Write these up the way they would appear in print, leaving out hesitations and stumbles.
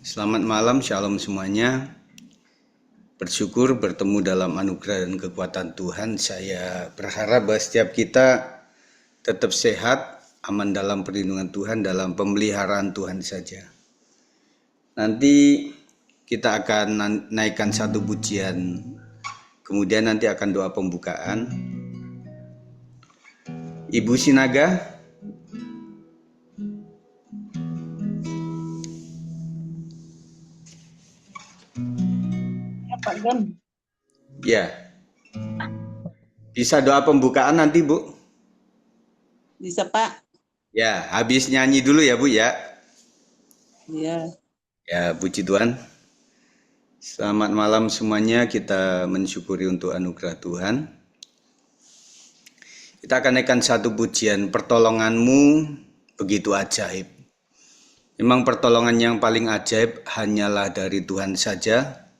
Selamat malam, shalom semuanya. Bersyukur bertemu dalam anugerah dan kekuatan Tuhan. Saya berharap bahwa setiap kita tetap sehat, aman dalam perlindungan Tuhan, dalam pemeliharaan Tuhan saja. Nanti kita akan naikkan satu pujian, kemudian nanti akan doa pembukaan. Ibu Sinaga, Pak Gon. ya, bisa doa pembukaan nanti Bu? Bisa Pak? Ya, habis nyanyi dulu ya Bu ya. Iya. Ya, puji Tuhan. Selamat malam semuanya, kita mensyukuri untuk anugerah Tuhan. Kita akan naikkan satu pujian, pertolonganmu begitu ajaib. Memang pertolongan yang paling ajaib hanyalah dari Tuhan saja.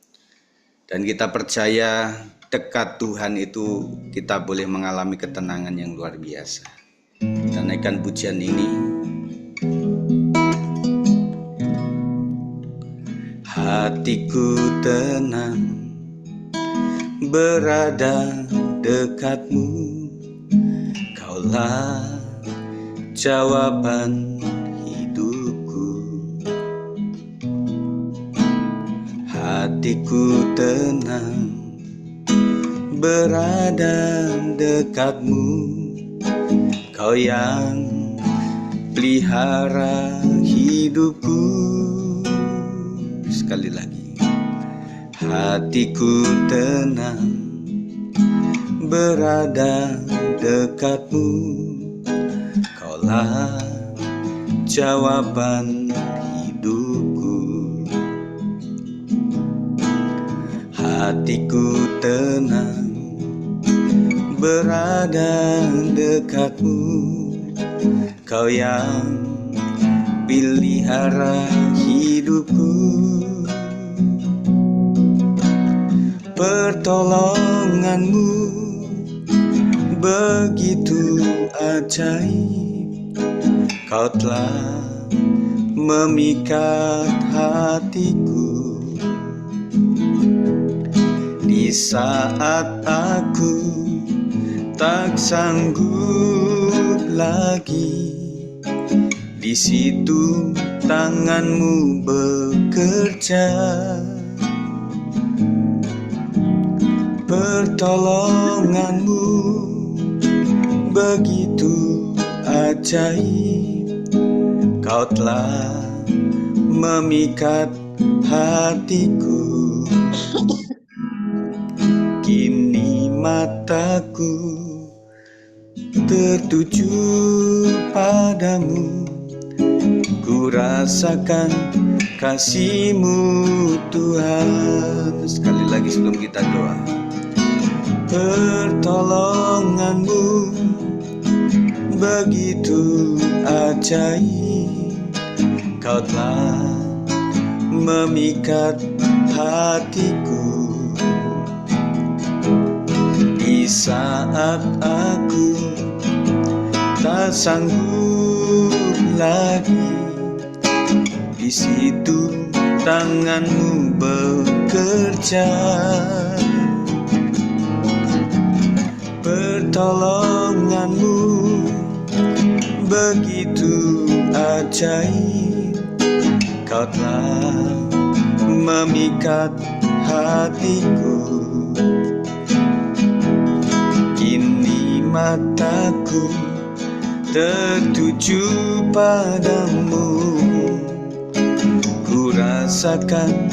Dan kita percaya dekat Tuhan itu kita boleh mengalami ketenangan yang luar biasa. Kita naikkan pujian ini. Hatiku tenang berada dekatmu, Kaulah jawaban hidupku. Hatiku tenang berada dekatmu, Kau yang pelihara hidupku. Sekali lagi, hatiku tenang berada dekatmu, Kaulah jawaban hidupku. Hatiku tenang berada dekatmu, Kau yang pelihara hidupku. Pertolonganmu begitu ajaib, Kau telah memikat hatiku. Di saat aku tak sanggup lagi, di situ tanganmu bekerja. Pertolonganmu begitu ajaib, Kau telah memikat hatiku. Kini mataku tertuju padamu, ku rasakan kasih-Mu Tuhan. Sekali lagi sebelum kita doa. Pertolonganmu begitu ajaib, Kau telah memikat hatiku. Di saat aku tak sanggup lagi, di situ tanganmu bekerja. Pertolonganmu begitu ajaib, Kau telah memikat hatiku. Kini mataku tertuju padamu, ku rasakan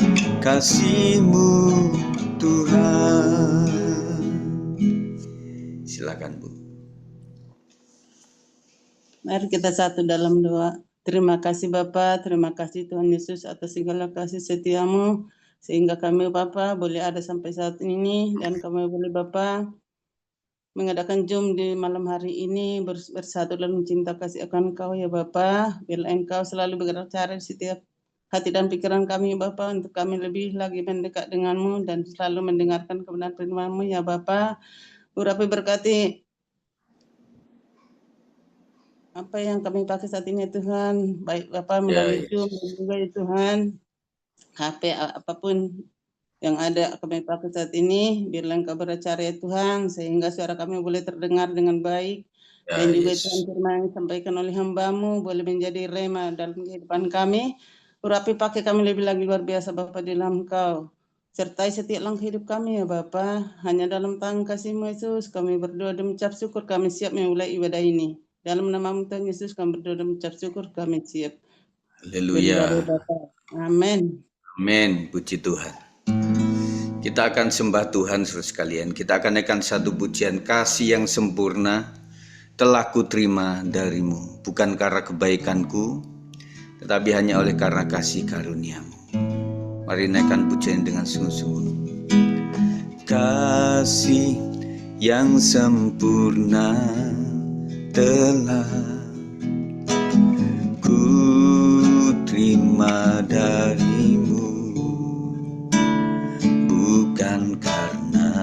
kasih-Mu Tuhan. Silakan Bu. Mari kita satu dalam doa. Terima kasih Bapa, terima kasih Tuhan Yesus atas segala kasih setiamu, sehingga kami Bapa boleh ada sampai saat ini, dan kami boleh Bapa mengadakan Zoom di malam hari ini bersatu dalam cinta kasih akan Engkau ya Bapa. Bila Engkau selalu bergerak cara di setiap hati dan pikiran kami Bapa, untuk kami lebih lagi mendekat denganmu dan selalu mendengarkan kebenaran firman-Mu ya Bapa. Urapi berkati apa yang kami pakai saat ini Tuhan, baik Bapa melalui Zoom dan juga ya Tuhan. HP, apapun yang ada kami pakai saat ini, biarlah Engkau beracara ya Tuhan, sehingga suara kami boleh terdengar dengan baik. Ya, Dan juga Yesus. Tuhan firman yang disampaikan oleh hamba-Mu boleh menjadi rema dalam kehidupan kami. Urapi pakai kami lebih lagi luar biasa Bapa di dalam Engkau. Sertai setiap langkah hidup kami ya Bapa. Hanya dalam tangan kasih-Mu Yesus kami berdoa dan mengucap syukur, kami siap memulai ibadah ini. Dalam nama-Mu Tuhan Yesus kami berdoa dan mengucap syukur, kami siap. Haleluya. Amin. Amin. Puji Tuhan. Kita akan sembah Tuhan saudara sekalian. Kita akan naikkan satu pujian, kasih yang sempurna telah kuterima darimu, bukan karena kebaikanku, tetapi hanya oleh karena kasih karuniamu. Mari naikkan pujian dengan sungguh-sungguh. Kasih yang sempurna telah kuterima darimu, bukan karena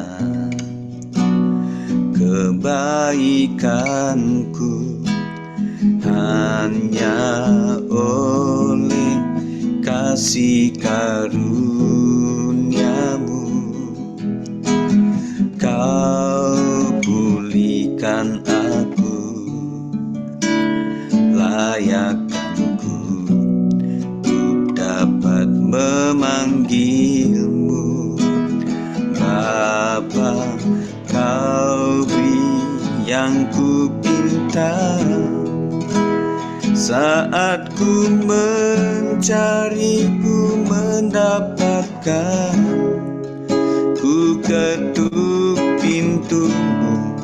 kebaikanku, hanya oleh kasih karuniamu. Kau pulihkan aku, layakkanku untuk dapat memanggilmu Bapa. Kau beri yang ku pinta, saat ku mencari, ku mendapatkan. Ku ketuk pintumu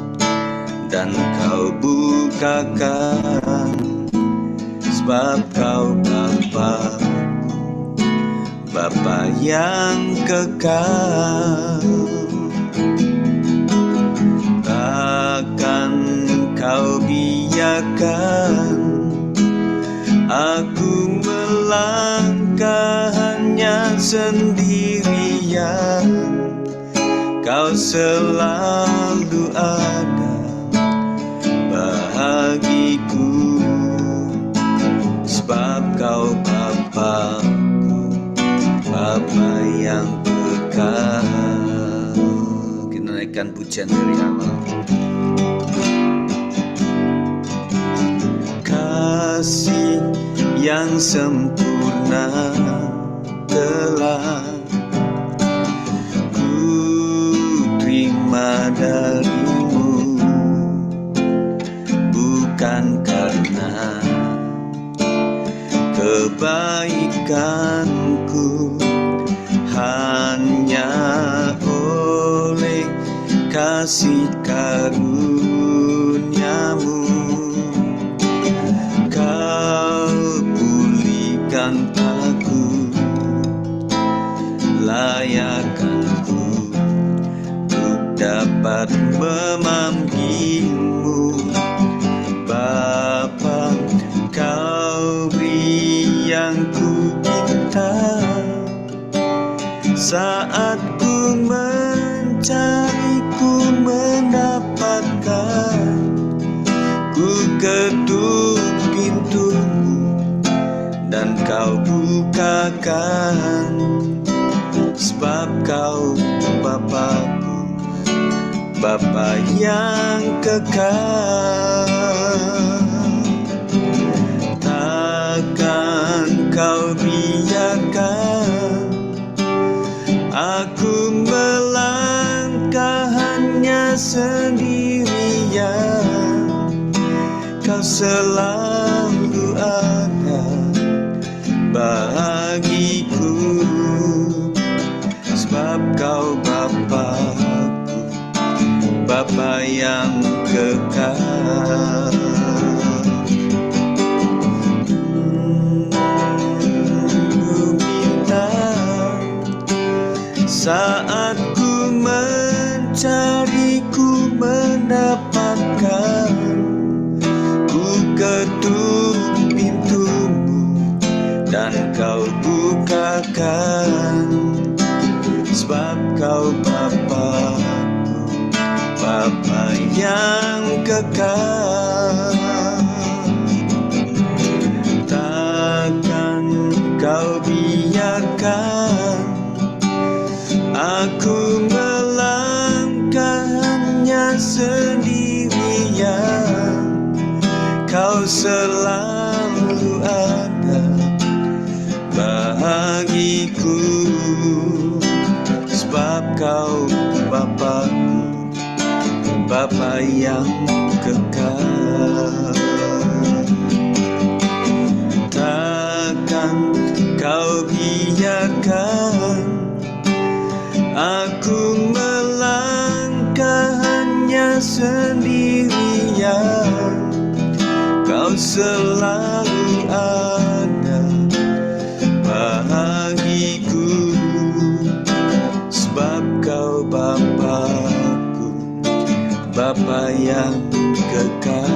dan kau bukakan, sebab kau Bapa yang kekal. Takkan kau biarkan aku melangkah hanya sendirian. Kau selalu ada bagiku, sebab kau Bapa-Ku, Bapa yang kekal. Kita naikkan pujian dari awal. Kasih yang sempurna telah kuterima darimu, bukan karena kebaikanku, hanya oleh kasih karuniamu. Kau pulihkan aku, layakkanku untuk dapat memanggilmu Bapa. Kau beri yang ku minta, saat ku mencari, ku mendapatkan. Ku ketuk pintumu dan kau bukakan, sebab kau Bapa-Ku, Bapa yang kekal. Takkan kau biarkan aku melangkah hanya sendirian. Kau selalu ada bagiku, sebab kau Bapa-Ku, Bapa yang kekal. Ku minta, saat ku mencari, ku mendapatkan. Ku ketuk pintumu dan kau bukakan, sebab kau Bapa-Ku, Bapa yang kekal. Takkan kau biarkan selalu ada bagiku, sebab Kau Bapa-Ku, Bapa yang kekal. Takkan Kau biarkan aku melangkah hanya sendirian. Kau selalu ada bagiku, sebab Kau Bapa-Ku, Bapa yang kekal.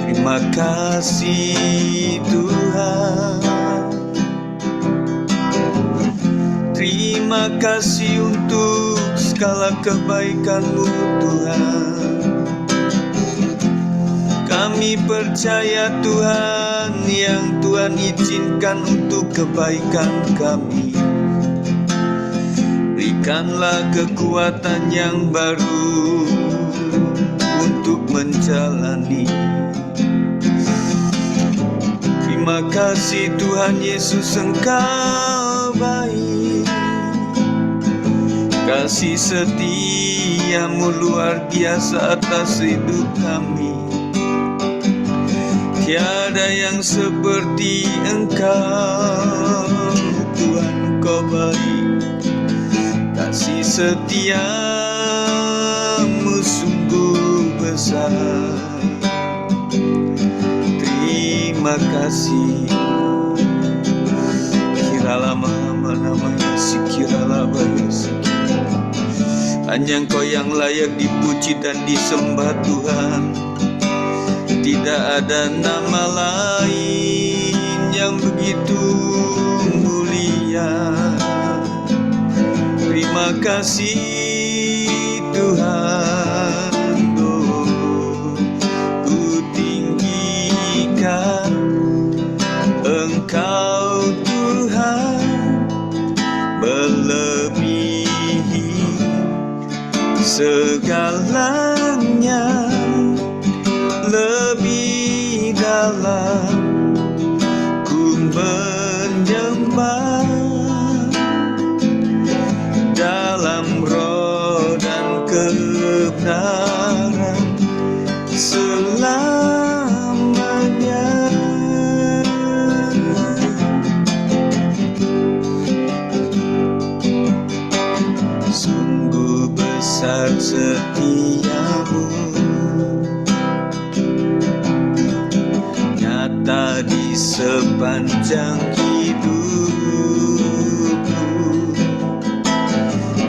Terima kasih Tuhan, terima kasih untuk segala kebaikan-Mu Tuhan. Kami percaya Tuhan, yang Tuhan izinkan untuk kebaikan kami. Berikanlah kekuatan yang baru untuk menjalani. Terima kasih Tuhan Yesus, Engkau baik. Kasih setia-Mu luar biasa atas hidup kami. Tiada yang seperti Engkau, Tuhan, Engkau baik. Kasih setia-Mu sungguh besar. Terima kasih. Kiralah namanya sikiralah bayus. Hanya Engkau yang layak dipuji dan disembah Tuhan. Tidak ada nama lain yang begitu mulia. Terima kasih Tuhan. Engkau Tuhan melebihi segalanya, lebih dalam ku menyembah, dalam roh dan kebenaran selamanya. Sungguh besar setia-Mu, nyata di sepanjang hidupku.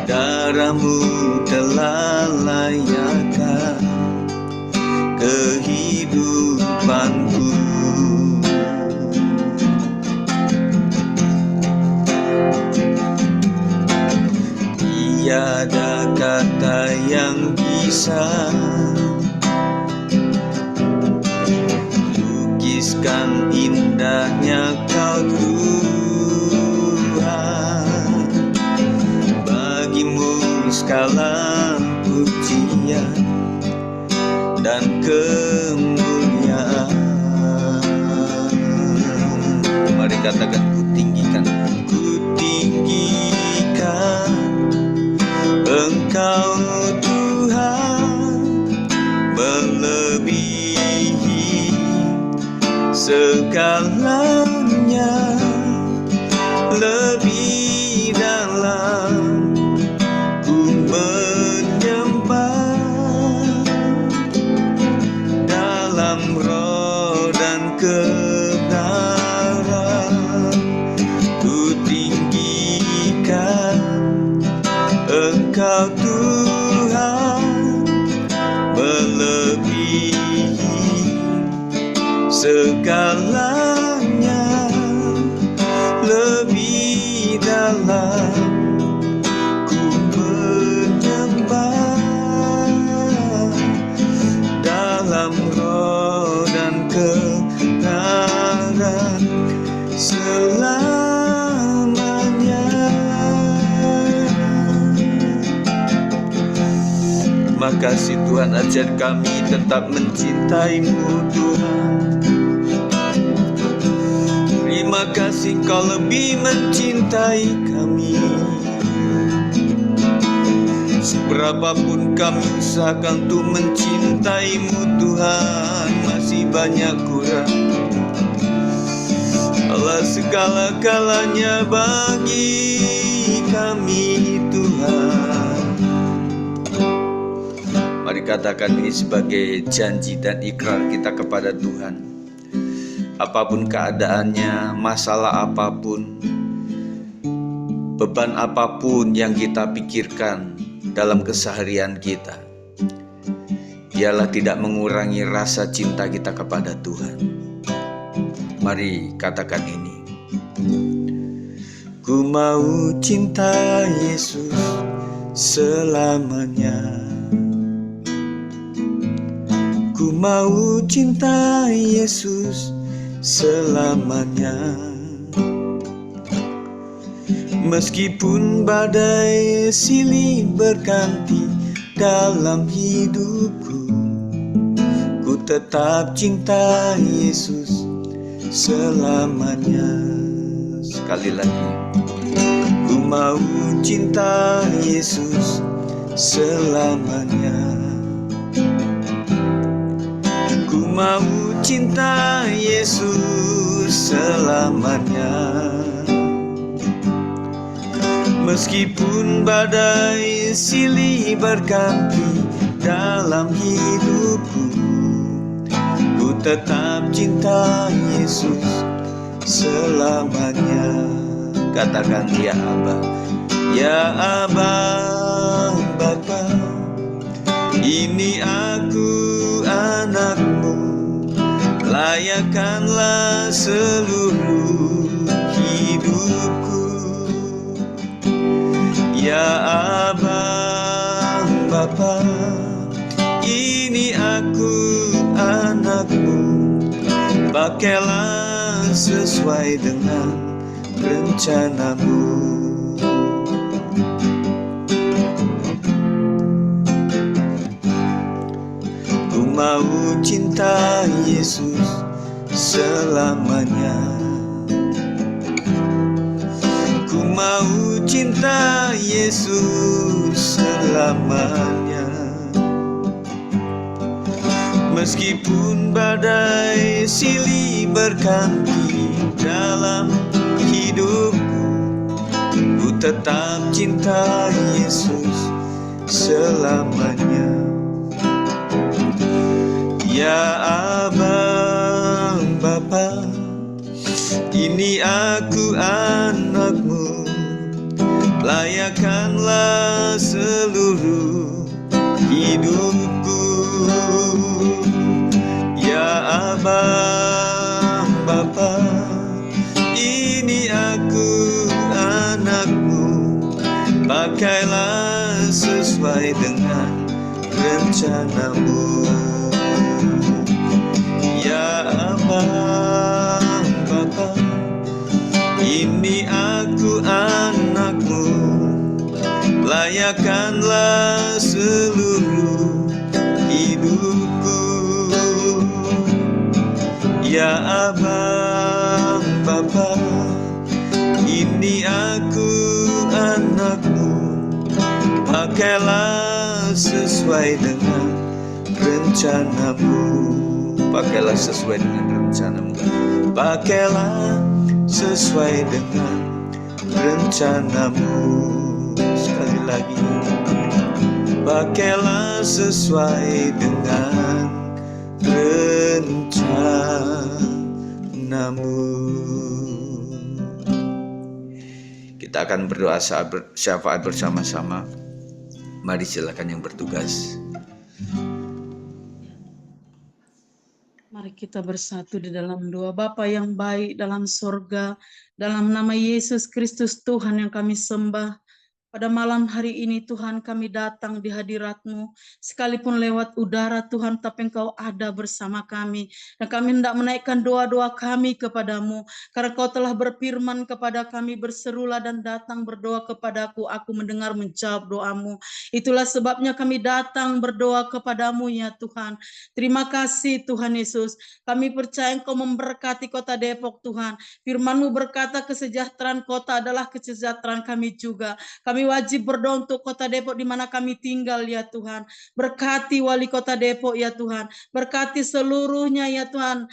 Darah-Mu telah layakkan kehidupanku. Tiada kata yang bisa lukiskan indahnya Kau Tuhan. Bagi-Mu segala pujian dan kemuliaan. Mari katakan, ku tinggikan, ku tinggikan Engkau Tuhan melebihi segalanya, lebih dalam ku menyembah, dalam roh dan kebenaran ku tinggikan Engkau Tuhan melebihi segalanya, lebih dalam ku menyembah, dalam roh dan kebenaran selamanya. Terima kasih Tuhan, ajar kami tetap mencintai-Mu Tuhan. Terima kasih Kau lebih mencintai kami. Seberapapun kami usahakan untuk mencintai-Mu Tuhan, masih banyak kurang. Allah segala-galanya bagi kami Tuhan. Mari katakan ini sebagai janji dan ikrar kita kepada Tuhan. Apapun keadaannya, masalah apapun, beban apapun yang kita pikirkan dalam keseharian kita, biarlah tidak mengurangi rasa cinta kita kepada Tuhan. Mari katakan ini. Ku mau cinta Yesus selamanya. Ku mau cinta Yesus selamanya. Meskipun badai silih berganti dalam hidupku, ku tetap cinta Yesus selamanya. Sekali lagi, ku mau cinta Yesus selamanya. Ku mau cinta Yesus selamanya. Meskipun badai silih berganti dalam hidupku, ku tetap cinta Yesus selamanya. Katakan ya Aba, ya Aba, Bapa, ini aku anakmu, layakkanlah seluruh hidupku. Ya Abang Bapa, ini aku anakmu, pakailah sesuai dengan rencanamu. Ku mau cinta Yesus selamanya. Ku mau cinta Yesus selamanya. Meskipun badai silih berganti dalam hidupku, ku tetap cinta Yesus selamanya. Ya Abang Bapa, ini aku anakmu, layakkanlah seluruh hidupku. Ya Abang Bapa, ini aku anakmu, pakailah sesuai dengan rencanamu. Ya Abang Bapa, ini aku anakmu, layakkanlah seluruh hidupku. Ya Abang Bapa, ini aku anakmu, pakailah sesuai dengan rencanamu. Pakailah sesuai dengan rencanamu. Pakailah sesuai dengan rencanamu. Sekali lagi, pakailah sesuai dengan rencanamu. Kita akan berdoa syafaat bersama-sama. Mari silakan yang bertugas. Mari kita bersatu di dalam doa. Bapa yang baik dalam surga, dalam nama Yesus Kristus Tuhan yang kami sembah, Pada malam hari ini Tuhan kami datang di hadirat-Mu. Sekalipun lewat udara Tuhan, tapi Engkau ada bersama kami. Dan kami hendak menaikkan doa-doa kami kepadamu. Karena Kau telah berfirman kepada kami, berserulah dan datang berdoa kepadaku, aku mendengar menjawab doamu. Itulah sebabnya kami datang berdoa kepadamu ya Tuhan. Terima kasih Tuhan Yesus. Kami percaya Engkau memberkati kota Depok Tuhan. Firman-Mu berkata kesejahteraan kota adalah kesejahteraan kami juga. Kami wajib berdoa untuk kota Depok di mana kami tinggal ya Tuhan. Berkati wali kota Depok ya Tuhan. Berkati seluruhnya ya Tuhan,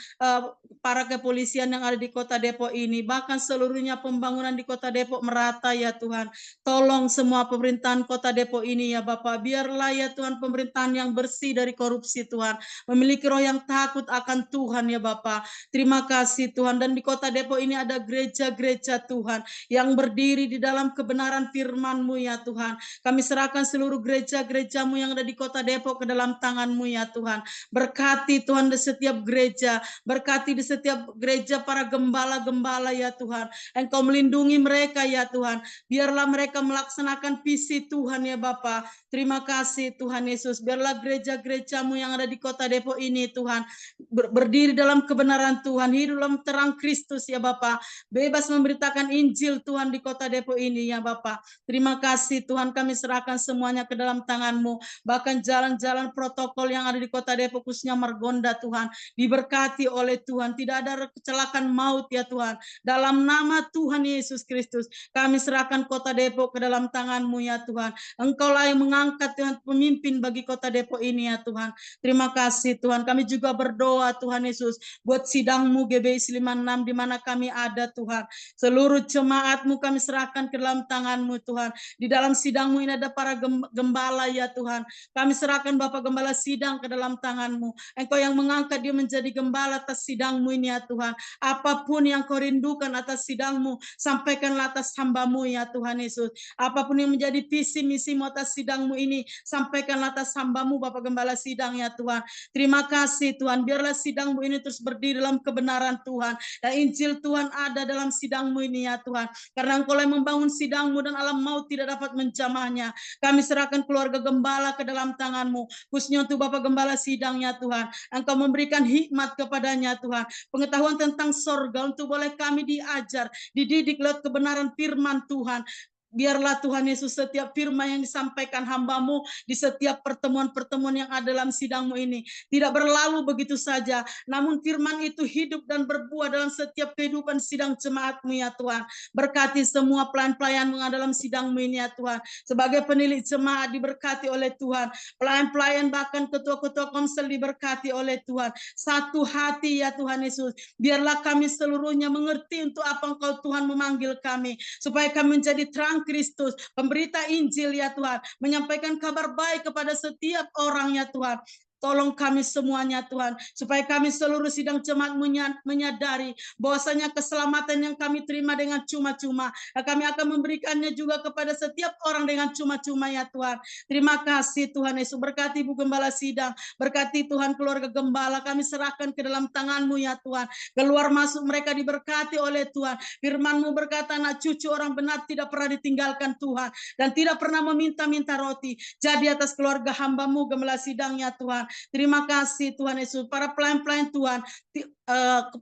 para kepolisian yang ada di kota Depok ini. Bahkan seluruhnya pembangunan di kota Depok merata ya Tuhan. Tolong semua pemerintahan kota Depok ini ya Bapak. Biarlah ya Tuhan pemerintahan yang bersih dari korupsi Tuhan. Memiliki roh yang takut akan Tuhan ya Bapak. Terima kasih Tuhan. Dan di kota Depok ini ada gereja-gereja Tuhan yang berdiri di dalam kebenaran firman-Mu ya Tuhan. Kami serahkan seluruh gereja-gereja-Mu yang ada di kota Depok ke dalam tangan-Mu ya Tuhan. Berkati Tuhan di setiap gereja, berkati di setiap gereja para gembala-gembala ya Tuhan. Engkau melindungi mereka ya Tuhan. Biarlah mereka melaksanakan visi Tuhan ya Bapa. Terima kasih Tuhan Yesus. Biarlah gereja-gereja-Mu yang ada di kota Depok ini Tuhan berdiri dalam kebenaran Tuhan, hidup dalam terang Kristus ya Bapa. Bebas memberitakan Injil Tuhan di kota Depok ini ya Bapak. Terima kasih Tuhan, kami serahkan semuanya ke dalam tangan-Mu. Bahkan jalan-jalan protokol yang ada di kota Depok khususnya Margonda Tuhan, diberkati oleh Tuhan. Tidak ada kecelakaan maut ya Tuhan. Dalam nama Tuhan Yesus Kristus, kami serahkan kota Depok ke dalam tangan-Mu ya Tuhan. Engkaulah yang mengangkat Tuhan pemimpin bagi kota Depok ini ya Tuhan. Terima kasih Tuhan. Kami juga berdoa Tuhan Yesus buat sidang-Mu GBI 56 di mana kami ada Tuhan. Seluruh jemaat-Mu kami serahkan ke dalam tangan-Mu Tuhan. Di dalam sidang-Mu ini ada para gembala ya Tuhan. Kami serahkan Bapak Gembala sidang ke dalam tangan-Mu. Engkau yang mengangkat dia menjadi gembala atas sidang-Mu ini ya Tuhan. Apapun yang Kau rindukan atas sidang-Mu, sampaikanlah atas hamba-Mu ya Tuhan Yesus. Apapun yang menjadi visi misi-Mu atas sidang-Mu ini, sampaikanlah atas hamba-Mu Bapak Gembala sidang ya Tuhan. Terima kasih Tuhan. Biarlah sidang-Mu ini terus berdiri dalam kebenaran Tuhan. Dan Injil Tuhan ada dalam sidang-Mu ini ya Tuhan. Karena Engkau yang membangun sidang-Mu dan alam maut tidak dapat menjamahnya. Kami serahkan keluarga gembala ke dalam tangan-Mu. Khususnya untuk Bapak Gembala sidang ya Tuhan. Engkau memberikan hikmat kepadanya Tuhan. Pengetahuan tentang sorga untuk boleh kami diajar, dididik lewat kebenaran firman Tuhan. Biarlah Tuhan Yesus setiap firman yang disampaikan hamba-Mu di setiap pertemuan-pertemuan yang ada dalam sidang-Mu ini tidak berlalu begitu saja, namun firman itu hidup dan berbuah dalam setiap kehidupan sidang jemaat-Mu ya Tuhan. Berkati semua pelayan-pelayan-Mu dalam sidang-Mu ini ya Tuhan. Sebagai penilik jemaat diberkati oleh Tuhan. Pelayan-pelayan bahkan ketua-ketua konsel diberkati oleh Tuhan. Satu hati ya Tuhan Yesus. Biarlah kami seluruhnya mengerti untuk apa Engkau Tuhan memanggil kami. Supaya kami menjadi terang Kristus, pemberita Injil ya Tuhan, menyampaikan kabar baik kepada setiap orang ya Tuhan. Tolong kami semuanya Tuhan, supaya kami seluruh sidang jemaat menyadari bahwasanya keselamatan yang kami terima dengan cuma-cuma, kami akan memberikannya juga kepada setiap orang dengan cuma-cuma ya Tuhan. Terima kasih Tuhan Yesus. Berkati Ibu Gembala sidang, berkati Tuhan keluarga gembala, kami serahkan ke dalam tangan-Mu ya Tuhan. Keluar masuk mereka diberkati oleh Tuhan. Firman-Mu berkata, anak cucu orang benar tidak pernah ditinggalkan Tuhan, dan tidak pernah meminta-minta roti. Jadi atas keluarga hamba-Mu Gembala sidang ya Tuhan. Terima kasih Tuhan Yesus. Para pelayan-pelayan Tuhan,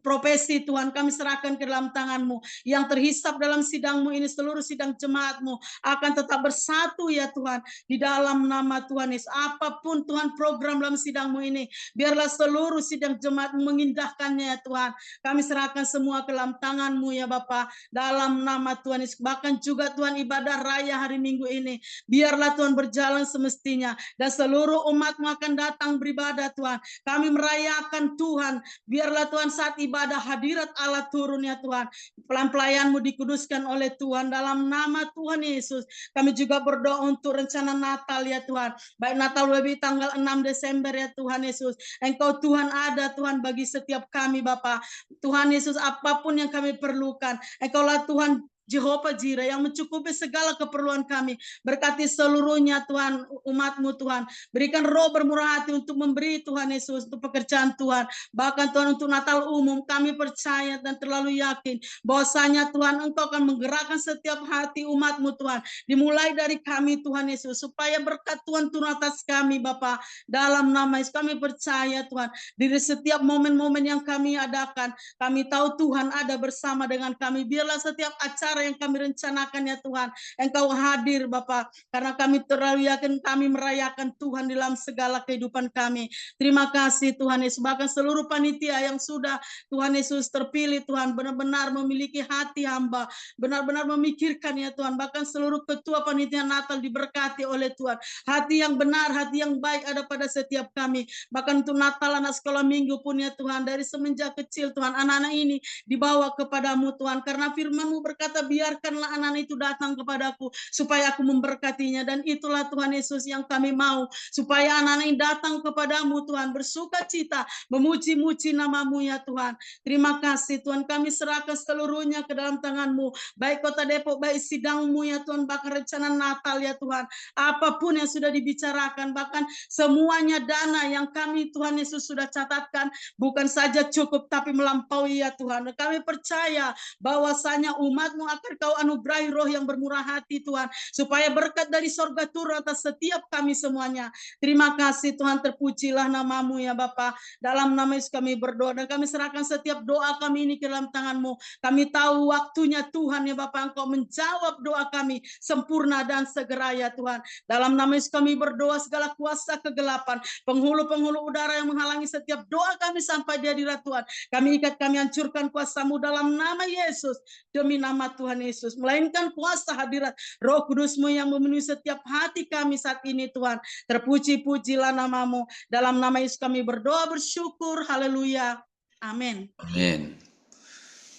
profesi Tuhan kami serahkan ke dalam tangan-Mu. Yang terhisap dalam sidang-Mu ini, seluruh sidang jemaat-Mu akan tetap bersatu ya Tuhan. Di dalam nama Tuhan Yesus. Apapun Tuhan program dalam sidang-Mu ini, biarlah seluruh sidang jemaat-Mu mengindahkannya ya Tuhan. Kami serahkan semua ke dalam tangan-Mu ya Bapa. Dalam nama Tuhan Yesus. Bahkan juga Tuhan ibadah raya hari Minggu ini, biarlah Tuhan berjalan semestinya. Dan seluruh umat-Mu akan datang beribadah Tuhan. Kami merayakan Tuhan. Biarlah Tuhan saat ibadah hadirat Allah turun ya Tuhan. Pelayan-pelayan-Mu dikuduskan oleh Tuhan. Dalam nama Tuhan Yesus. Kami juga berdoa untuk rencana Natal ya Tuhan. Baik Natal WB tanggal 6 Desember ya Tuhan Yesus. Engkau Tuhan ada Tuhan bagi setiap kami Bapa. Tuhan Yesus, apapun yang kami perlukan, Engkaulah Tuhan Jehovah Jireh yang mencukupi segala keperluan kami. Berkati seluruhnya Tuhan, umat-Mu Tuhan. Berikan roh bermurah hati untuk memberi Tuhan Yesus, untuk pekerjaan Tuhan. Bahkan Tuhan untuk Natal umum, kami percaya dan terlalu yakin bahwasanya Tuhan Engkau akan menggerakkan setiap hati umat-Mu Tuhan. Dimulai dari kami Tuhan Yesus, supaya berkat Tuhan turun atas kami Bapa. Dalam nama Yesus kami percaya Tuhan, di setiap momen-momen yang kami adakan, kami tahu Tuhan ada bersama dengan kami. Biarlah setiap acara yang kami rencanakan ya Tuhan, Engkau hadir Bapa, karena kami terlalu yakin kami merayakan Tuhan dalam segala kehidupan kami. Terima kasih Tuhan Yesus, bahkan seluruh panitia yang sudah Tuhan Yesus terpilih Tuhan, benar-benar memiliki hati hamba, benar-benar memikirkan ya Tuhan, bahkan seluruh ketua panitia Natal diberkati oleh Tuhan. Hati yang benar, hati yang baik ada pada setiap kami. Bahkan untuk Natal anak sekolah minggu pun ya Tuhan, dari semenjak kecil Tuhan, anak-anak ini dibawa kepadamu Tuhan, karena firman-Mu berkata biarkanlah anak-anak itu datang kepadaku supaya aku memberkatinya. Dan itulah Tuhan Yesus yang kami mau, supaya anak-anak ini datang kepadamu Tuhan, bersuka cita, memuji-muji nama-Mu ya Tuhan. Terima kasih Tuhan, kami serahkan seluruhnya ke dalam tangan-Mu, baik Kota Depok, baik sidang-Mu ya Tuhan, bahkan rencana Natal ya Tuhan, apapun yang sudah dibicarakan, bahkan semuanya dana yang kami Tuhan Yesus sudah catatkan, bukan saja cukup tapi melampaui ya Tuhan. Kami percaya bahwasanya umat-Mu akan Kau anugerahi roh yang bermurah hati Tuhan, supaya berkat dari sorga turun atas setiap kami semuanya. Terima kasih Tuhan, terpujilah nama-Mu ya Bapa. Dalam nama Yesus kami berdoa, dan kami serahkan setiap doa kami ini ke dalam tangan-Mu. Kami tahu waktunya Tuhan ya Bapa, Engkau menjawab doa kami sempurna dan segera ya Tuhan. Dalam nama Yesus kami berdoa, segala kuasa kegelapan, penghulu-penghulu udara yang menghalangi setiap doa kami sampai di hadirat Tuhan, kami ikat, kami hancurkan kuasa-Mu dalam nama Yesus, demi nama Tuhan Yesus. Melainkan kuasa hadirat Roh Kudus-Mu yang memenuhi setiap hati kami saat ini Tuhan. Terpuji-pujilah nama-Mu. Dalam nama Yesus kami berdoa bersyukur. Haleluya. Amin. Amin.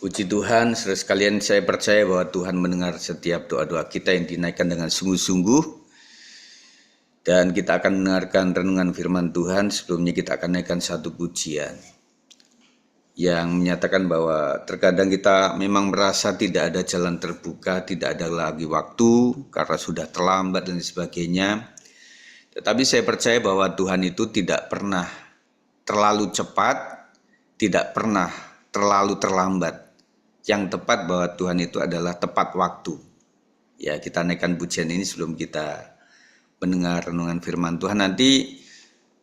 Puji Tuhan, saudara sekalian, saya percaya bahwa Tuhan mendengar setiap doa-doa kita yang dinaikkan dengan sungguh-sungguh. Dan kita akan mendengarkan renungan firman Tuhan. Sebelumnya kita akan naikkan satu pujian yang menyatakan bahwa terkadang kita memang merasa tidak ada jalan terbuka, tidak ada lagi waktu karena sudah terlambat dan sebagainya. Tetapi saya percaya bahwa Tuhan itu tidak pernah terlalu cepat, tidak pernah terlalu terlambat. Yang tepat bahwa Tuhan itu adalah tepat waktu. Ya, kita naikkan pujian ini sebelum kita mendengar renungan firman Tuhan. Nanti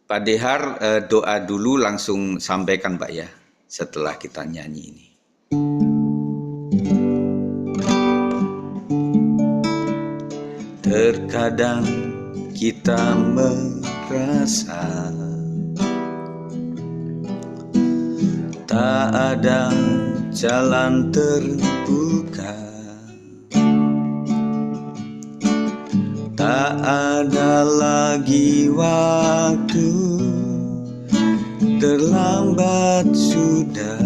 Pak Dehar doa dulu langsung sampaikan Pak ya, setelah kita nyanyi ini. Terkadang kita merasa tak ada jalan terbuka, tak ada lagi waktu, terlambat sudah.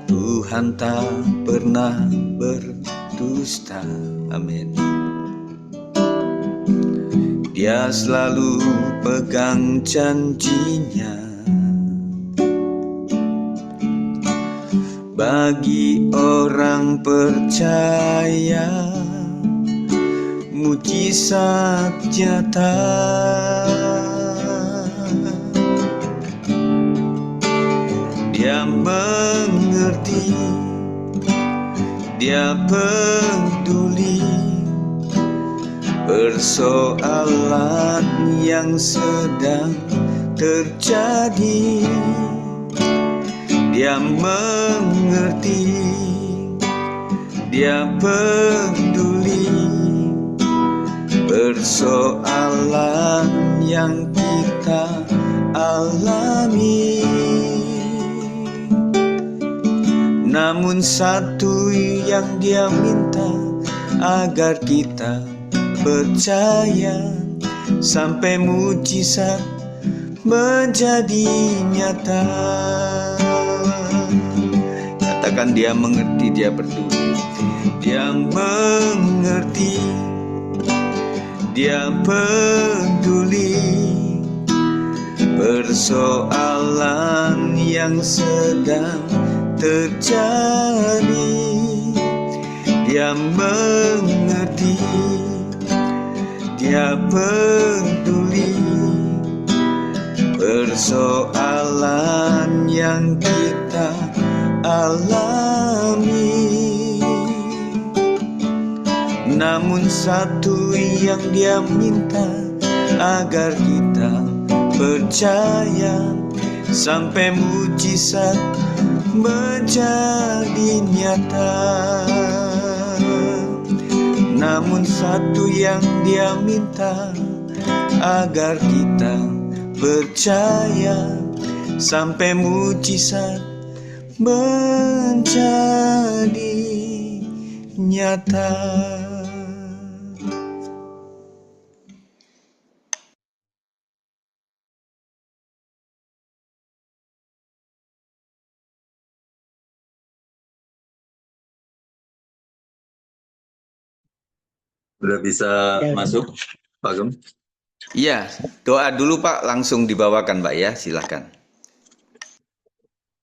Tuhan tak pernah berdusta, amin. Dia selalu pegang janjinya. Bagi orang percaya, mujizat nyata. Dia mengerti, dia peduli persoalan yang sedang terjadi. Dia mengerti, dia peduli persoalan yang kita alami. Namun satu yang dia minta, agar kita percaya sampai mujizat menjadi nyata. Katakan, dia mengerti, dia peduli, dia mengerti, dia peduli persoalan yang sedang terjadi. Dia mengerti, Dia peduli persoalan yang kita alami. Namun satu yang Dia minta, agar kita percaya sampai mujizat menjadi nyata. Namun satu yang Dia minta, agar kita percaya sampai mujizat menjadi nyata. Sudah bisa masuk, Pak Gem? Iya, doa dulu Pak, langsung dibawakan Pak ya, silakan.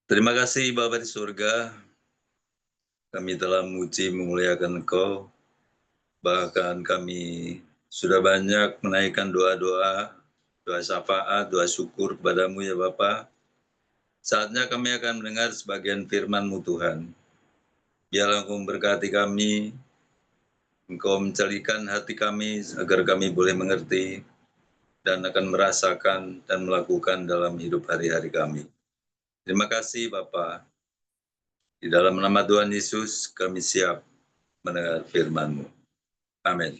Terima kasih Bapa di surga, kami telah memuji memuliakan Engkau, bahkan kami sudah banyak menaikkan doa-doa, doa syafaat, doa syukur kepadamu ya Bapa. Saatnya kami akan mendengar sebagian firman-Mu Tuhan. Biarlah Engkau memberkati kami, Engkau mencelikan hati kami agar kami boleh mengerti dan akan merasakan dan melakukan dalam hidup hari-hari kami. Terima kasih Bapa. Di dalam nama Tuhan Yesus kami siap mendengar firman-Mu. Amin.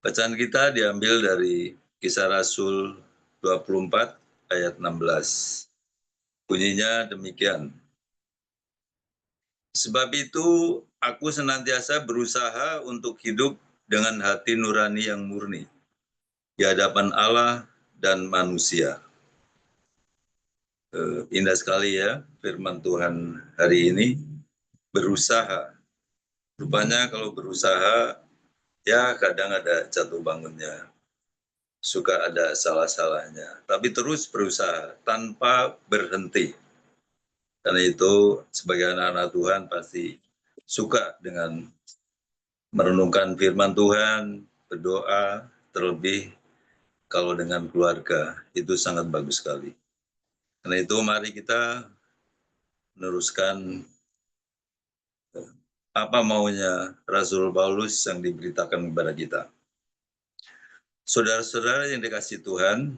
Bacaan kita diambil dari Kisah Rasul 24 ayat 16. Bunyinya demikian. Sebab itu aku senantiasa berusaha untuk hidup dengan hati nurani yang murni di hadapan Allah dan manusia. Indah sekali ya firman Tuhan hari ini, berusaha. Rupanya kalau berusaha, ya kadang ada jatuh bangunnya, suka ada salah-salahnya, tapi terus berusaha tanpa berhenti. Karena itu sebagai anak-anak Tuhan pasti suka dengan merenungkan firman Tuhan, berdoa, terlebih kalau dengan keluarga, itu sangat bagus sekali. Karena itu mari kita meneruskan apa maunya Rasul Paulus yang diberitakan kepada kita. Saudara-saudara yang dikasihi Tuhan,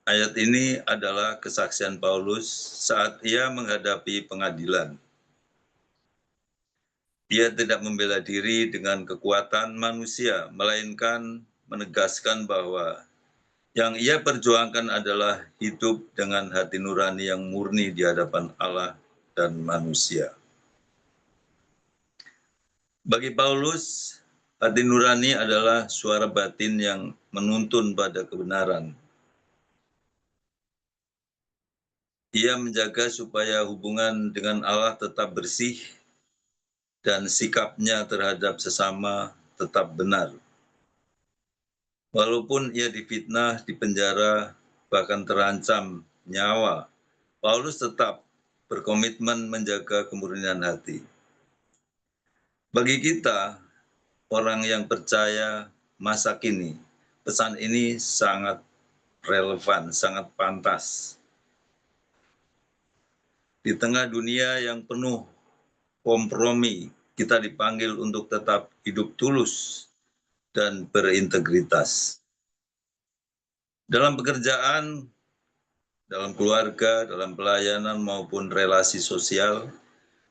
ayat ini adalah kesaksian Paulus saat ia menghadapi pengadilan. Dia tidak membela diri dengan kekuatan manusia, melainkan menegaskan bahwa yang ia perjuangkan adalah hidup dengan hati nurani yang murni di hadapan Allah dan manusia. Bagi Paulus, hati nurani adalah suara batin yang menuntun pada kebenaran. Ia menjaga supaya hubungan dengan Allah tetap bersih dan sikapnya terhadap sesama tetap benar. Walaupun ia difitnah, dipenjara, bahkan terancam nyawa, Paulus tetap berkomitmen menjaga kemurnian hati. Bagi kita, orang yang percaya masa kini, pesan ini sangat relevan, sangat pantas. Di tengah dunia yang penuh kompromi, kita dipanggil untuk tetap hidup tulus dan berintegritas. Dalam pekerjaan, dalam keluarga, dalam pelayanan maupun relasi sosial,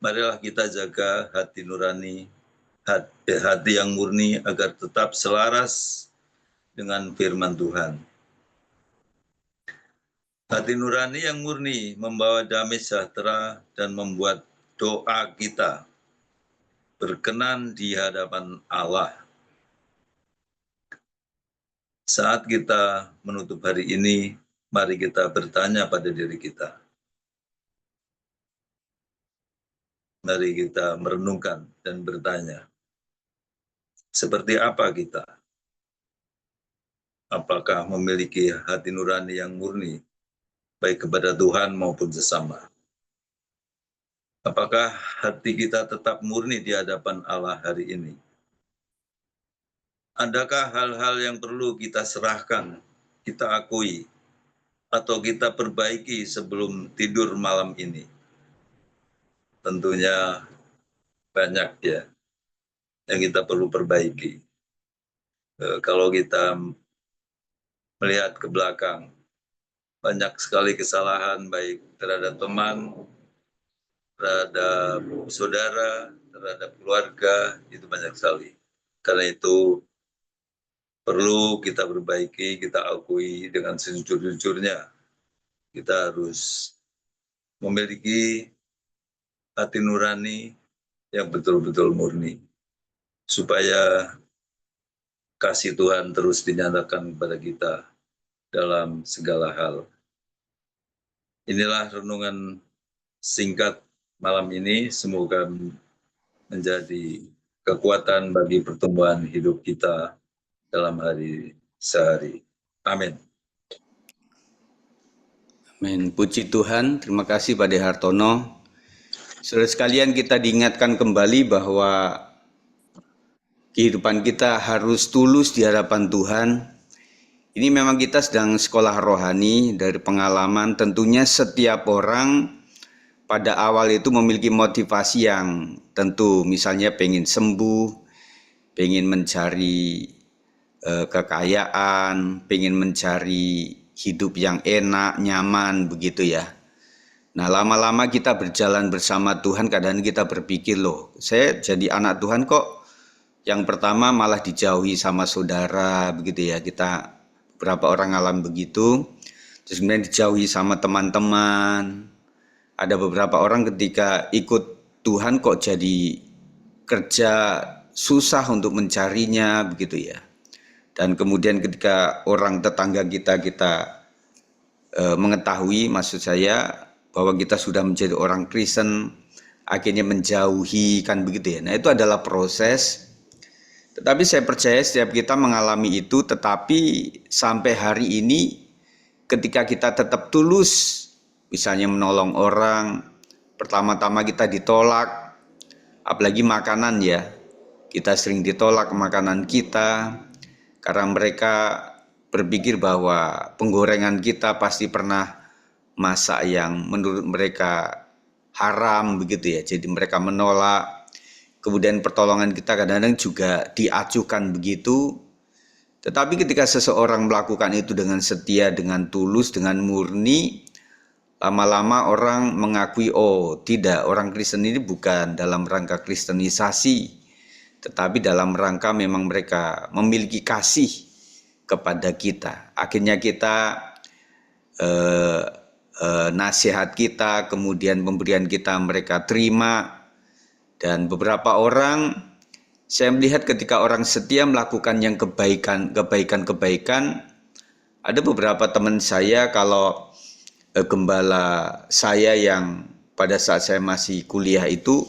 marilah kita jaga hati nurani, hati yang murni agar tetap selaras dengan firman Tuhan. Hati nurani yang murni membawa damai sejahtera dan membuat doa kita berkenan di hadapan Allah. Saat kita menutup hari ini, mari kita bertanya pada diri kita. Mari kita merenungkan dan bertanya, seperti apa kita? apakah memiliki hati nurani yang murni, baik kepada Tuhan maupun sesama. Apakah hati kita tetap murni di hadapan Allah hari ini? Adakah hal-hal yang perlu kita serahkan, kita akui, atau kita perbaiki sebelum tidur malam ini? Tentunya banyak ya yang kita perlu perbaiki. Kalau kita melihat ke belakang, banyak sekali kesalahan baik terhadap teman, terhadap saudara, terhadap keluarga, itu banyak sekali. Karena itu perlu kita perbaiki, kita akui dengan sejujur-jujurnya. Kita harus memiliki hati nurani yang betul-betul murni, supaya kasih Tuhan terus dinyatakan kepada kita dalam segala hal. Inilah renungan singkat malam ini, semoga menjadi kekuatan bagi pertumbuhan hidup kita dalam hari sehari. Amin. Amin. Puji Tuhan, terima kasih Pak De Hartono. Saudara sekalian, kita diingatkan kembali bahwa kehidupan kita harus tulus di hadapan Tuhan. Ini memang kita sedang sekolah rohani dari pengalaman. Tentunya setiap orang pada awal itu memiliki motivasi yang tentu, misalnya pengen sembuh, pengen mencari kekayaan, pengen mencari hidup yang enak, nyaman, begitu ya. Nah, lama-lama kita berjalan bersama Tuhan, kadang kita berpikir, loh, saya jadi anak Tuhan kok yang pertama malah dijauhi sama saudara, begitu ya. Kita beberapa orang ngalamin begitu, terus kemudian dijauhi sama teman-teman. Ada beberapa orang ketika ikut Tuhan kok jadi kerja susah untuk mencarinya, begitu ya. Dan kemudian ketika orang tetangga kita mengetahui, maksud saya, bahwa kita sudah menjadi orang Kristen, akhirnya menjauhi, kan begitu ya. Nah, itu adalah proses. Tetapi saya percaya setiap kita mengalami itu, tetapi sampai hari ini ketika kita tetap tulus, misalnya menolong orang, pertama-tama kita ditolak, apalagi makanan ya, kita sering ditolak makanan kita, karena mereka berpikir bahwa penggorengan kita pasti pernah masak yang menurut mereka haram, begitu ya, jadi mereka menolak. Kemudian pertolongan kita kadang-kadang juga diacuhkan begitu. Tetapi ketika seseorang melakukan itu dengan setia, dengan tulus, dengan murni, lama-lama orang mengakui, oh tidak, orang Kristen ini bukan dalam rangka kristenisasi, tetapi dalam rangka memang mereka memiliki kasih kepada kita. Akhirnya kita, nasihat kita, kemudian pemberian kita mereka terima. Dan beberapa orang, saya melihat ketika orang setia melakukan yang kebaikan, ada beberapa teman saya, kalau gembala saya yang pada saat saya masih kuliah itu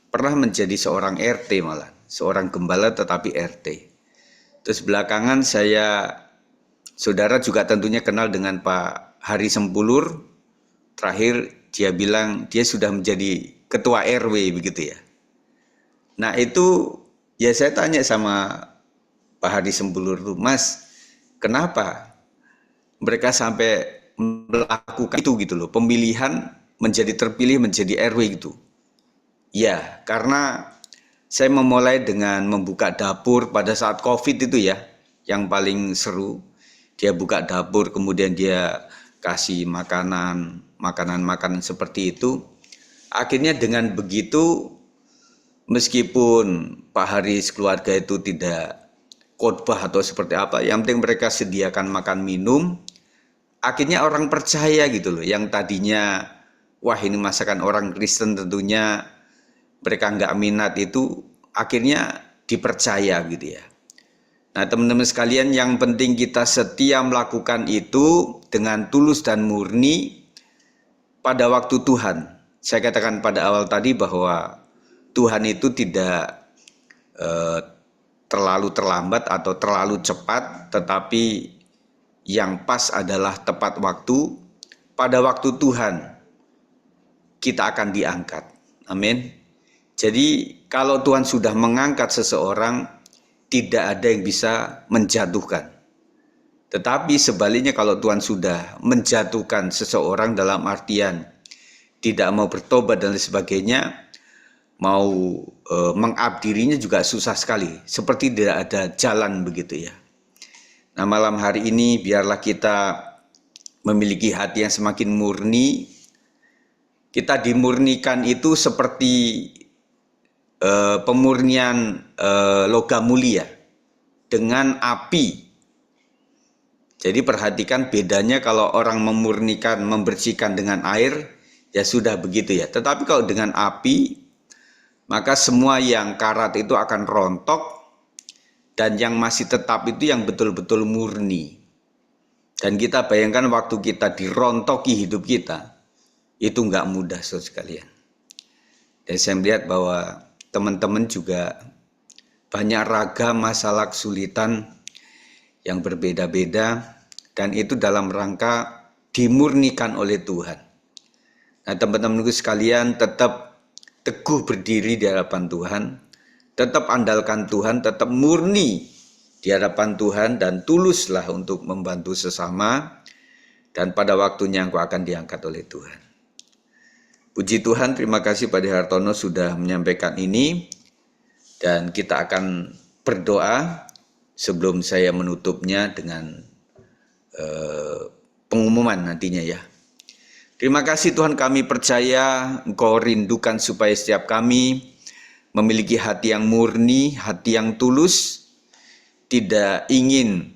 pernah menjadi seorang RT, malah seorang gembala tetapi RT. Terus belakangan saudara juga tentunya kenal dengan Pak Hari Sempulur. Terakhir dia bilang dia sudah menjadi ketua RW, begitu ya. Nah itu ya saya tanya sama Pak Hari Sempulur, Mas, kenapa mereka sampai melakukan itu gitu loh, pemilihan menjadi terpilih menjadi RW gitu. Ya, karena saya memulai dengan membuka dapur pada saat COVID itu ya, yang paling seru. Dia buka dapur, kemudian dia kasih makanan seperti itu. Akhirnya dengan begitu, meskipun Pak Haris keluarga itu tidak khotbah atau seperti apa, yang penting mereka sediakan makan minum, akhirnya orang percaya gitu loh. Yang tadinya, wah ini masakan orang Kristen, tentunya mereka nggak minat, itu akhirnya dipercaya gitu ya. Nah teman-teman sekalian, yang penting kita setia melakukan itu dengan tulus dan murni pada waktu Tuhan. Saya katakan pada awal tadi bahwa Tuhan itu tidak terlalu terlambat atau terlalu cepat, tetapi yang pas adalah tepat waktu, pada waktu Tuhan kita akan diangkat. Amin. Jadi kalau Tuhan sudah mengangkat seseorang, tidak ada yang bisa menjatuhkan. Tetapi sebaliknya kalau Tuhan sudah menjatuhkan seseorang dalam artian tidak mau bertobat dan lain sebagainya, mau meng-up dirinya juga susah sekali, seperti tidak ada jalan begitu ya. Nah, malam hari ini biarlah kita memiliki hati yang semakin murni. Kita dimurnikan itu seperti pemurnian logam mulia dengan api. Jadi perhatikan bedanya kalau orang memurnikan, membersihkan dengan air, ya sudah begitu ya. Tetapi kalau dengan api, maka semua yang karat itu akan rontok, dan yang masih tetap itu yang betul-betul murni. Dan kita bayangkan waktu kita dirontoki hidup kita, itu nggak mudah saudara sekalian. Dan saya melihat bahwa teman-teman juga banyak ragam masalah kesulitan yang berbeda-beda, dan itu dalam rangka dimurnikan oleh Tuhan. Nah, teman-temanku sekalian, tetap teguh berdiri di hadapan Tuhan, tetap andalkan Tuhan, tetap murni di hadapan Tuhan, dan tuluslah untuk membantu sesama, dan pada waktunya engkau akan diangkat oleh Tuhan. Puji Tuhan, terima kasih Pak Hartono sudah menyampaikan ini, dan kita akan berdoa sebelum saya menutupnya dengan pengumuman nantinya ya. Terima kasih Tuhan, kami percaya Engkau rindukan supaya setiap kami memiliki hati yang murni, hati yang tulus, tidak ingin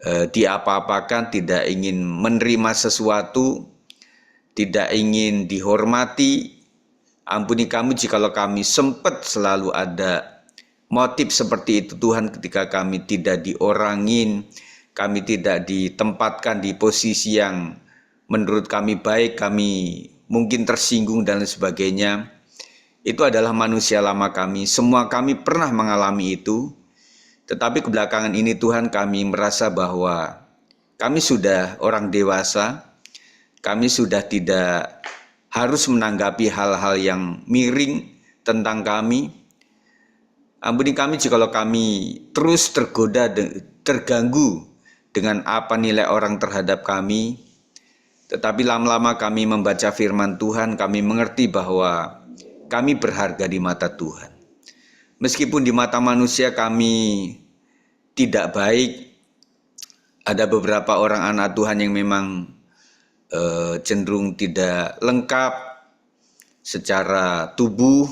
diapa-apakan, tidak ingin menerima sesuatu, tidak ingin dihormati. Ampuni kami jikalau kami sempat selalu ada motif seperti itu Tuhan, ketika kami tidak diorangin, kami tidak ditempatkan di posisi yang menurut kami baik, kami mungkin tersinggung dan lain sebagainya. Itu adalah manusia lama kami, semua kami pernah mengalami itu. Tetapi kebelakangan ini Tuhan, kami merasa bahwa kami sudah orang dewasa, kami sudah tidak harus menanggapi hal-hal yang miring tentang kami. Ampuni kami jikalau kami terus tergoda, terganggu dengan apa nilai orang terhadap kami. Tetapi lama-lama kami membaca firman Tuhan, kami mengerti bahwa kami berharga di mata Tuhan. Meskipun di mata manusia kami tidak baik, ada beberapa orang anak Tuhan yang memang cenderung tidak lengkap secara tubuh,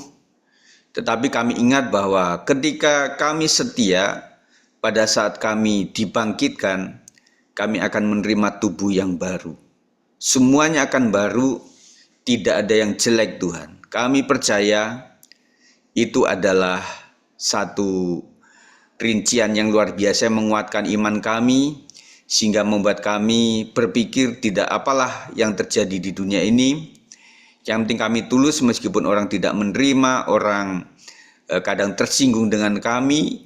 tetapi kami ingat bahwa ketika kami setia, pada saat kami dibangkitkan, kami akan menerima tubuh yang baru. Semuanya akan baru, tidak ada yang jelek Tuhan. Kami percaya itu adalah satu rincian yang luar biasa yang menguatkan iman kami, sehingga membuat kami berpikir tidak apalah yang terjadi di dunia ini. Yang penting kami tulus meskipun orang tidak menerima, orang kadang tersinggung dengan kami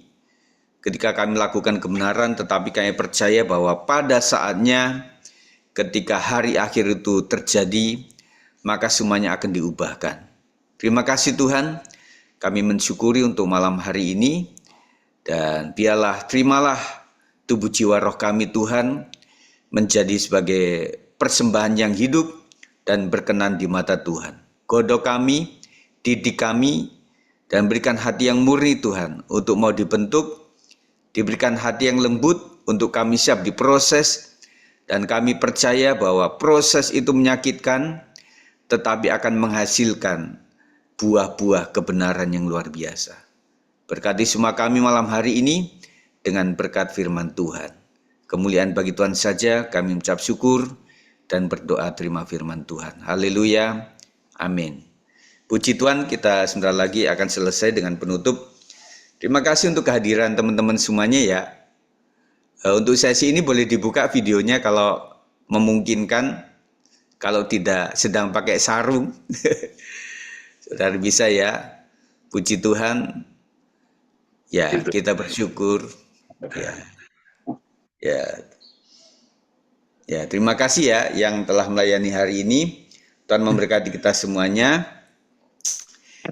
ketika kami lakukan kebenaran, tetapi kami percaya bahwa pada saatnya ketika hari akhir itu terjadi, maka semuanya akan diubahkan. Terima kasih Tuhan, kami mensyukuri untuk malam hari ini, dan biarlah terimalah tubuh jiwa roh kami Tuhan, menjadi sebagai persembahan yang hidup dan berkenan di mata Tuhan. Godok kami, didik kami, dan berikan hati yang murni Tuhan, untuk mau dibentuk, diberikan hati yang lembut, untuk kami siap diproses. Dan kami percaya bahwa proses itu menyakitkan, tetapi akan menghasilkan buah-buah kebenaran yang luar biasa. Berkati semua kami malam hari ini dengan berkat firman Tuhan. Kemuliaan bagi Tuhan saja, kami mengucap syukur dan berdoa terima firman Tuhan. Haleluya, amin. Puji Tuhan, kita sebentar lagi akan selesai dengan penutup. Terima kasih untuk kehadiran teman-teman semuanya ya. Untuk sesi ini boleh dibuka videonya kalau memungkinkan, kalau tidak sedang pakai sarung. Saudara bisa ya. Puji Tuhan. Ya, kita bersyukur. Ya. Ya, terima kasih ya yang telah melayani hari ini. Tuhan memberkati kita semuanya.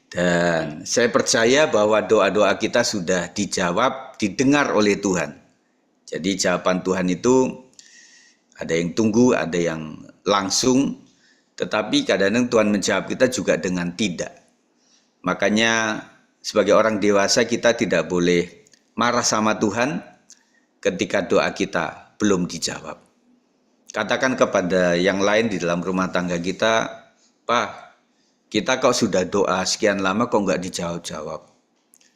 Dan saya percaya bahwa doa-doa kita sudah dijawab, didengar oleh Tuhan. Jadi jawaban Tuhan itu ada yang tunggu, ada yang langsung, tetapi kadang-kadang Tuhan menjawab kita juga dengan tidak. Makanya sebagai orang dewasa kita tidak boleh marah sama Tuhan ketika doa kita belum dijawab. Katakan kepada yang lain di dalam rumah tangga kita, Pak, kita kok sudah doa sekian lama kok nggak dijawab-jawab.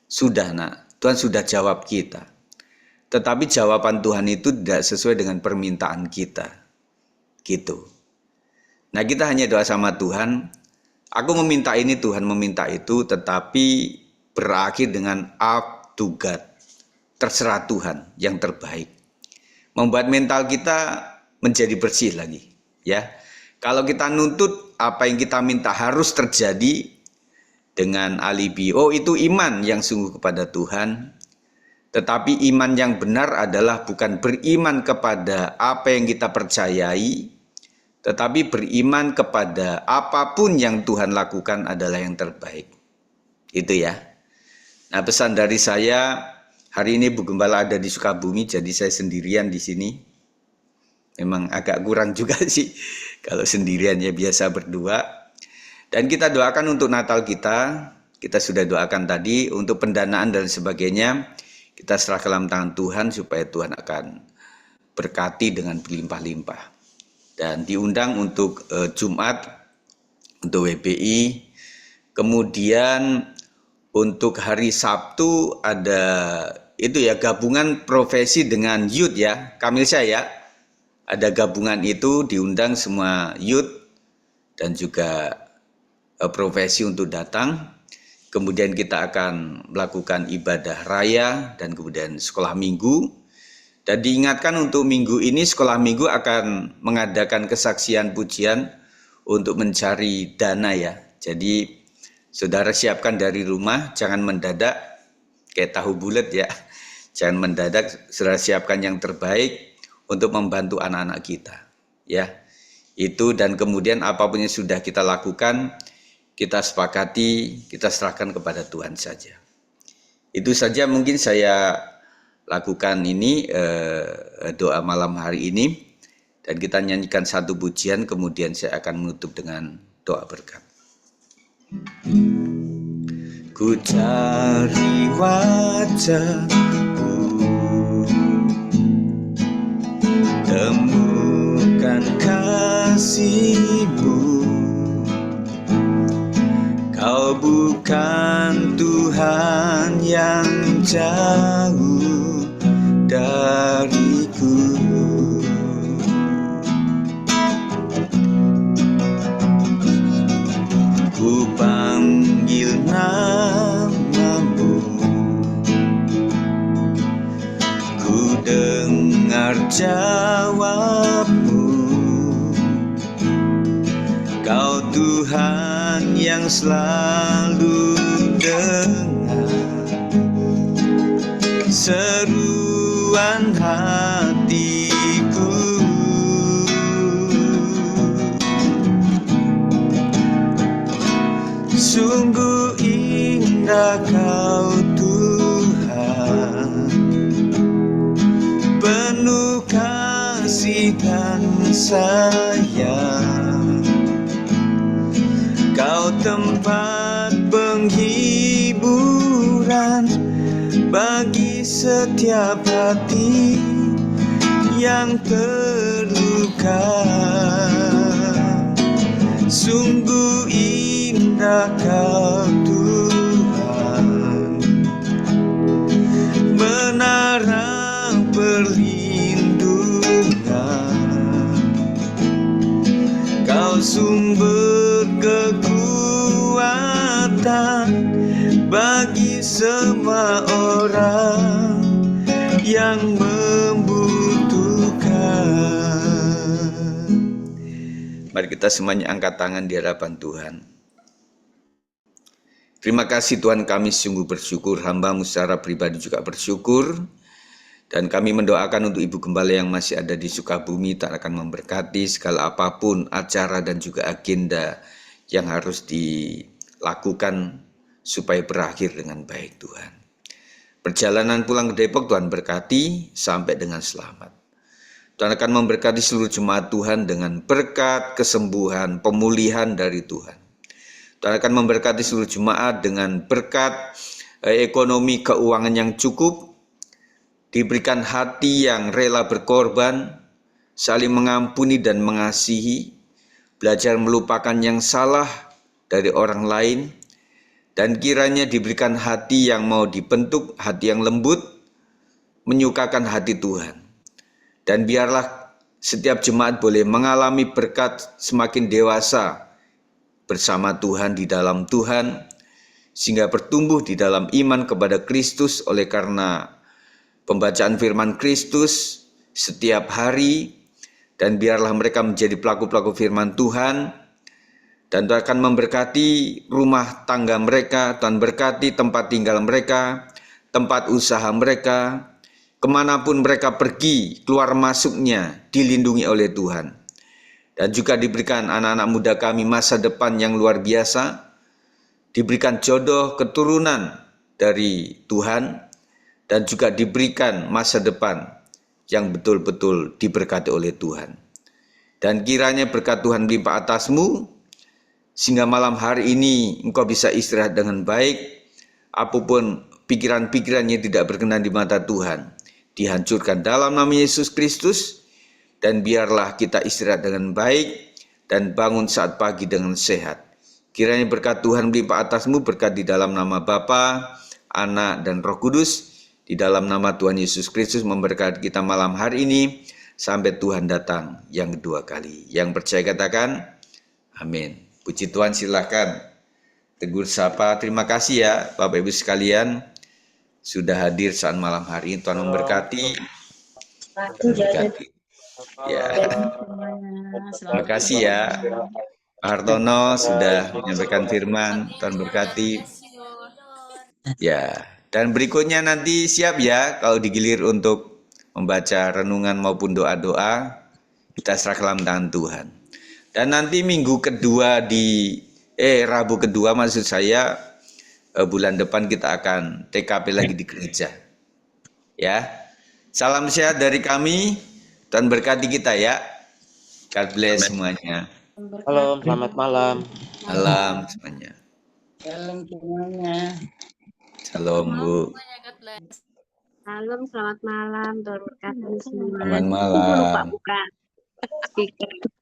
Sudah nak, Tuhan sudah jawab kita. Tetapi jawaban Tuhan itu tidak sesuai dengan permintaan kita. Gitu. Nah kita hanya doa sama Tuhan, aku meminta ini, Tuhan meminta itu, tetapi berakhir dengan up to God. Terserah Tuhan yang terbaik. Membuat mental kita menjadi bersih lagi. Ya, kalau kita nuntut apa yang kita minta harus terjadi dengan alibi, oh itu iman yang sungguh kepada Tuhan. Tetapi iman yang benar adalah bukan beriman kepada apa yang kita percayai, tetapi beriman kepada apapun yang Tuhan lakukan adalah yang terbaik. Itu ya. Nah pesan dari saya, hari ini Bu Gembala ada di Sukabumi, jadi saya sendirian di sini. Memang agak kurang juga sih kalau sendirian, ya biasa berdua. Dan kita doakan untuk Natal kita sudah doakan tadi untuk pendanaan dan sebagainya. Kita serah ke dalam tangan Tuhan supaya Tuhan akan berkati dengan berlimpah-limpah. Dan diundang untuk Jumat, untuk WBI. Kemudian untuk hari Sabtu ada itu ya, gabungan profesi dengan youth ya, Kamil saya. Ada gabungan itu, diundang semua youth dan juga profesi untuk datang. Kemudian kita akan melakukan ibadah raya dan kemudian sekolah minggu. Dan diingatkan untuk minggu ini sekolah minggu akan mengadakan kesaksian pujian untuk mencari dana ya. Jadi saudara siapkan dari rumah, jangan mendadak kayak tahu bulat ya. Jangan mendadak, saudara siapkan yang terbaik untuk membantu anak-anak kita. Ya, itu dan kemudian apapun yang sudah kita lakukan, kita sepakati, kita serahkan kepada Tuhan saja. Itu saja mungkin saya lakukan ini doa malam hari ini. Dan kita nyanyikan satu pujian, kemudian saya akan menutup dengan doa berkat. Ku cari wajah-Mu, temukan kasih-Mu. Kau bukan Tuhan yang jauh dariku. Ku panggil nama-Mu, ku dengar jawab-Mu. Kau Tuhan yang selalu dengar seruan hatiku. Sungguh indah Kau Tuhan, penuh kasih dan sayang. Kau tempat penghiburan bagi setiap hati yang terluka. Sungguh indah Kau Tuhan, menara perlindungan. Kau sumber kekuatan bagi semua orang yang membutuhkan. Mari kita semuanya angkat tangan di hadapan Tuhan. Terima kasih Tuhan, kami sungguh bersyukur, hamba-Mu secara pribadi juga bersyukur. Dan kami mendoakan untuk Ibu Gembala yang masih ada di Sukabumi, tak akan memberkati segala apapun acara dan juga agenda yang harus dilakukan supaya berakhir dengan baik Tuhan. Perjalanan pulang ke Depok Tuhan berkati sampai dengan selamat. Tuhan akan memberkati seluruh jemaat Tuhan dengan berkat, kesembuhan, pemulihan dari Tuhan. Tuhan akan memberkati seluruh jemaat dengan berkat ekonomi, keuangan yang cukup, diberikan hati yang rela berkorban, saling mengampuni dan mengasihi, belajar melupakan yang salah dari orang lain, dan kiranya diberikan hati yang mau dibentuk, hati yang lembut, menyukakan hati Tuhan. Dan biarlah setiap jemaat boleh mengalami berkat semakin dewasa bersama Tuhan di dalam Tuhan, sehingga bertumbuh di dalam iman kepada Kristus oleh karena pembacaan firman Kristus setiap hari, dan biarlah mereka menjadi pelaku-pelaku firman Tuhan, dan Tuhan akan memberkati rumah tangga mereka, Tuhan berkati tempat tinggal mereka, tempat usaha mereka, kemanapun mereka pergi, keluar masuknya dilindungi oleh Tuhan. Dan juga diberikan anak-anak muda kami masa depan yang luar biasa, diberikan jodoh keturunan dari Tuhan, dan juga diberikan masa depan yang betul-betul diberkati oleh Tuhan. Dan kiranya berkat Tuhan melimpah atasmu, sehingga malam hari ini engkau bisa istirahat dengan baik, apapun pikiran-pikiran yang tidak berkenan di mata Tuhan, dihancurkan dalam nama Yesus Kristus, dan biarlah kita istirahat dengan baik, dan bangun saat pagi dengan sehat. Kiranya berkat Tuhan melimpah atasmu, berkat di dalam nama Bapa, Anak, dan Roh Kudus. Di dalam nama Tuhan Yesus Kristus memberkati kita malam hari ini sampai Tuhan datang yang kedua kali. Yang percaya katakan amin. Puji Tuhan, silakan tegur sapa. Terima kasih ya Bapak Ibu sekalian sudah hadir saat malam hari ini. Tuhan memberkati. Ya. Terima kasih ya Pak Hartono sudah menyampaikan firman. Tuhan berkati. Ya, dan berikutnya nanti siap ya kalau digilir untuk membaca renungan maupun doa-doa, kita serahkan dalam tangan Tuhan. Dan nanti minggu kedua Rabu kedua maksud saya, bulan depan kita akan TKP lagi di gereja. Ya. Salam sehat dari kami, Tuhan berkati kita ya. God bless semuanya. Halo, selamat malam. Malam semuanya. Salam semuanya. Shalom Bu. Salam, selamat malam, Tuhan berkati semua. Selamat malam. Lupa buka speaker.